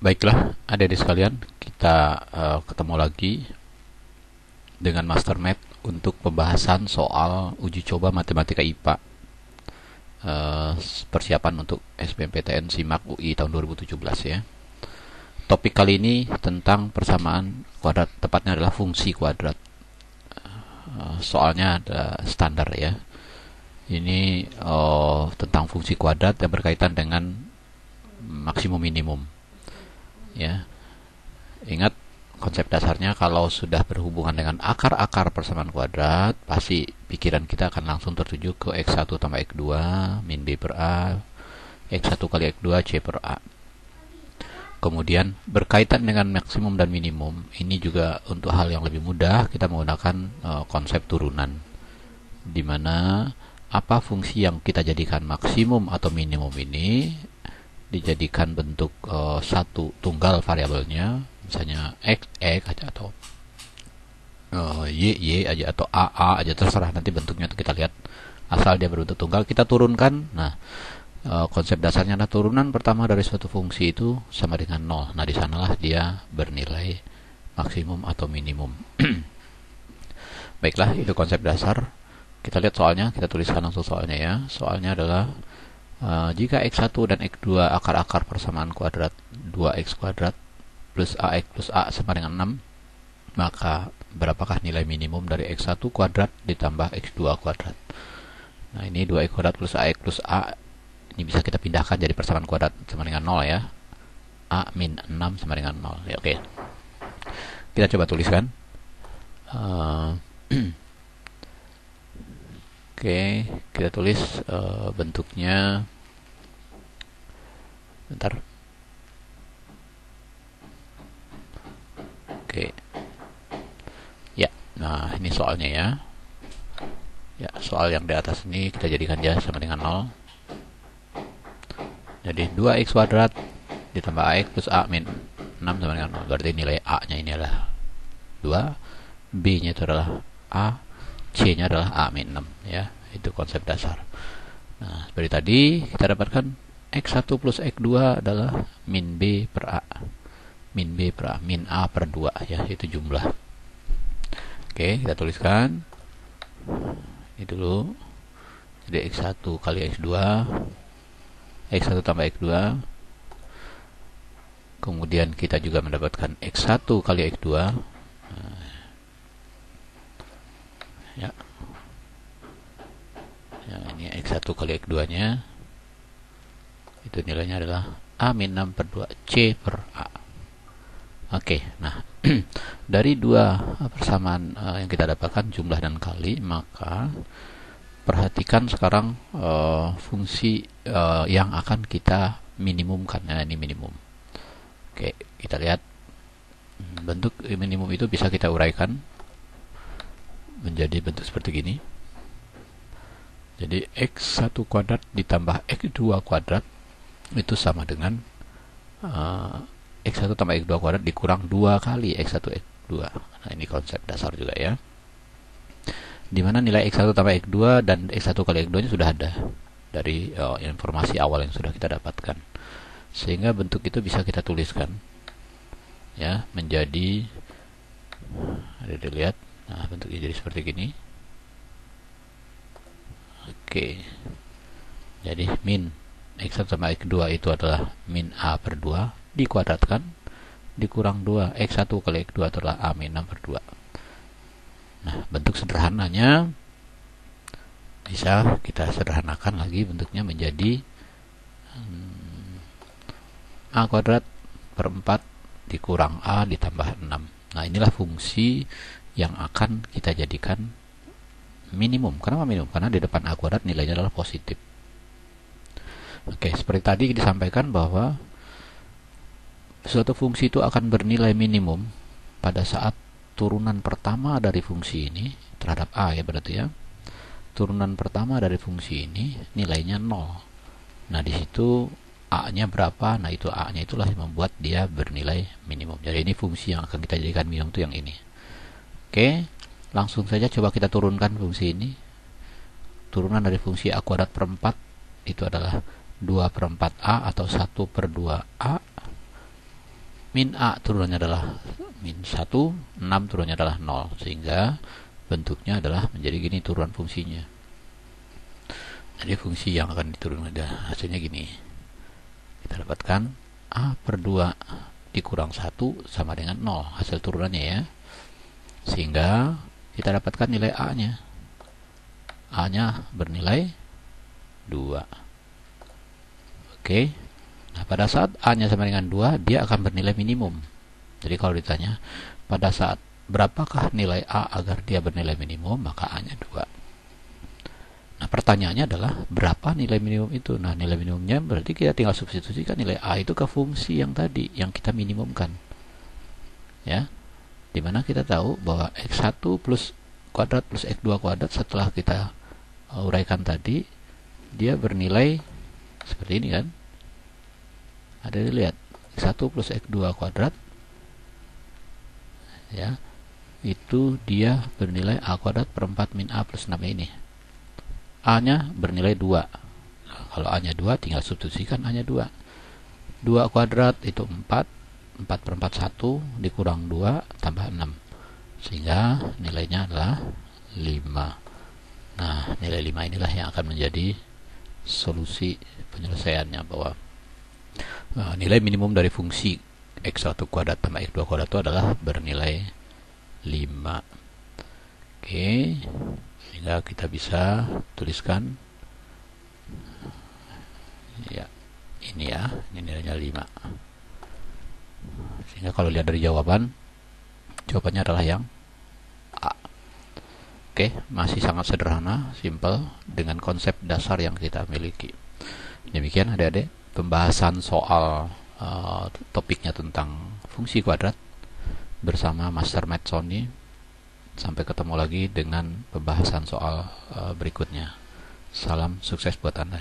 Baiklah, adik-adik sekalian, kita ketemu lagi dengan Master Math untuk pembahasan soal uji coba matematika IPA, persiapan untuk SBMPTN SIMAK UI tahun 2017 ya. Topik kali ini tentang persamaan kuadrat, tepatnya adalah fungsi kuadrat. Soalnya ada standar ya. Ini tentang fungsi kuadrat yang berkaitan dengan maksimum minimum. Ya, ingat konsep dasarnya, kalau sudah berhubungan dengan akar-akar persamaan kuadrat, pasti pikiran kita akan langsung tertuju ke X1 tambah X2 min B per A, X1 kali X2 C per A. Kemudian berkaitan dengan maksimum dan minimum, ini juga untuk hal yang lebih mudah kita menggunakan konsep turunan, di mana apa fungsi yang kita jadikan maksimum atau minimum ini dijadikan bentuk satu tunggal variabelnya, misalnya x aja, atau y aja, atau a aja, terserah nanti bentuknya itu kita lihat, asal dia berbentuk tunggal kita turunkan. Nah, konsep dasarnya adalah turunan pertama dari suatu fungsi itu sama dengan 0. Nah, di sanalah dia bernilai maksimum atau minimum. Baiklah, itu konsep dasar. Kita lihat soalnya, kita tuliskan langsung soalnya ya. Soalnya adalah jika X1 dan X2 akar-akar persamaan kuadrat 2X kuadrat plus AX plus A sama dengan 6, maka berapakah nilai minimum dari X1 kuadrat ditambah X2 kuadrat? Nah, ini 2X kuadrat plus AX plus A, ini bisa kita pindahkan jadi persamaan kuadrat sama dengan 0 ya. A min 6 sama dengan 0 ya, oke. Kita coba tuliskan. Oke, kita tulis bentuknya. Bentar. Oke. Ya, nah ini soalnya ya. Ya, soal yang di atas ini kita jadikan dia sama dengan 0. Jadi 2x kuadrat ditambah ax plus a min 6 sama dengan 0. Berarti nilai a-nya ini adalah 2, b-nya itu adalah a, c-nya adalah a min 6 ya. Itu konsep dasar. Nah, seperti tadi kita dapatkan X1 plus X2 adalah min B per A. Min B per A, min A per 2 ya, itu jumlah. Oke, kita tuliskan. Ini dulu. Jadi X1 kali X2, X1 tambah X2. Kemudian kita juga mendapatkan X1 kali X2. Ya. Ya, ini X1 kali X2 nya itu nilainya adalah A min 6 per 2 C per A. Oke, nah dari dua persamaan yang kita dapatkan, jumlah dan kali, maka perhatikan sekarang fungsi yang akan kita minimumkan. Nah, ini minimum. Oke, kita lihat bentuk minimum itu bisa kita uraikan menjadi bentuk seperti gini. Jadi X1 kuadrat ditambah X2 kuadrat itu sama dengan X1 tambah X2 kuadrat dikurang 2 kali X1 X2. Nah, ini konsep dasar juga ya, dimana nilai X1 tambah X2 dan X1 kali X2 nya sudah ada dari informasi awal yang sudah kita dapatkan, sehingga bentuk itu bisa kita tuliskan ya menjadi, ada dilihat. Nah, bentuknya jadi seperti gini. Oke, jadi min X1 sama X2 itu adalah min A per 2 dikuadratkan dikurang 2 X1 kali X2 adalah A min 6 per 2. Nah, bentuk sederhananya bisa kita sederhanakan lagi bentuknya menjadi A kuadrat per 4 dikurang A ditambah 6. Nah, inilah fungsi yang akan kita jadikan minimum. Kenapa minimum? Karena di depan A kuadrat nilainya adalah positif. Oke, seperti tadi disampaikan bahwa suatu fungsi itu akan bernilai minimum pada saat turunan pertama dari fungsi ini terhadap A ya, berarti ya. Turunan pertama dari fungsi ini nilainya 0. Nah, di situ A-nya berapa? Nah, itu A-nya itulah yang membuat dia bernilai minimum. Jadi ini fungsi yang akan kita jadikan minimum itu yang ini. Oke, langsung saja coba kita turunkan fungsi ini. Turunan dari fungsi A kuadrat per 4 itu adalah 2 per 4A atau 1 per 2A min A turunannya adalah min 1, 6 turunannya adalah 0, sehingga bentuknya adalah menjadi gini turunan fungsinya. Jadi fungsi yang akan diturunkan hasilnya gini. Kita dapatkan A per 2 dikurang 1 sama dengan 0 hasil turunannya ya. Sehingga kita dapatkan nilai A-nya. A-nya bernilai 2. Oke. Nah, pada saat A-nya sama dengan 2, dia akan bernilai minimum. Jadi kalau ditanya, pada saat berapakah nilai A agar dia bernilai minimum, maka A-nya 2. Nah, pertanyaannya adalah, berapa nilai minimum itu? Nah, nilai minimumnya berarti kita tinggal substitusikan nilai A itu ke fungsi yang tadi, yang kita minimumkan. Ya, dimana kita tahu bahwa X1 plus kuadrat plus X2 kuadrat setelah kita uraikan tadi, dia bernilai seperti ini kan. Ada dilihat X1 plus X2 kuadrat ya, itu dia bernilai A kuadrat per 4 min A plus 6 ini. A nya bernilai 2. Nah, kalau A nya 2 tinggal substitusikan A nya 2. 2 kuadrat itu 4, 4 per 4 1 dikurang 2 tambah 6, sehingga nilainya adalah 5. Nah, nilai 5 inilah yang akan menjadi solusi penyelesaiannya, bahwa nilai minimum dari fungsi X1 kuadrat tambah X2 kuadrat itu adalah bernilai 5. Oke, sehingga kita bisa tuliskan ya, ini ya, ini nilainya 5. Sehingga kalau lihat dari jawabannya adalah yang A. Oke, masih sangat sederhana, simple, dengan konsep dasar yang kita miliki. Demikian adik-adik pembahasan soal topiknya tentang fungsi kuadrat bersama Master Math Sony. Sampai ketemu lagi dengan pembahasan soal berikutnya. Salam sukses buat Anda.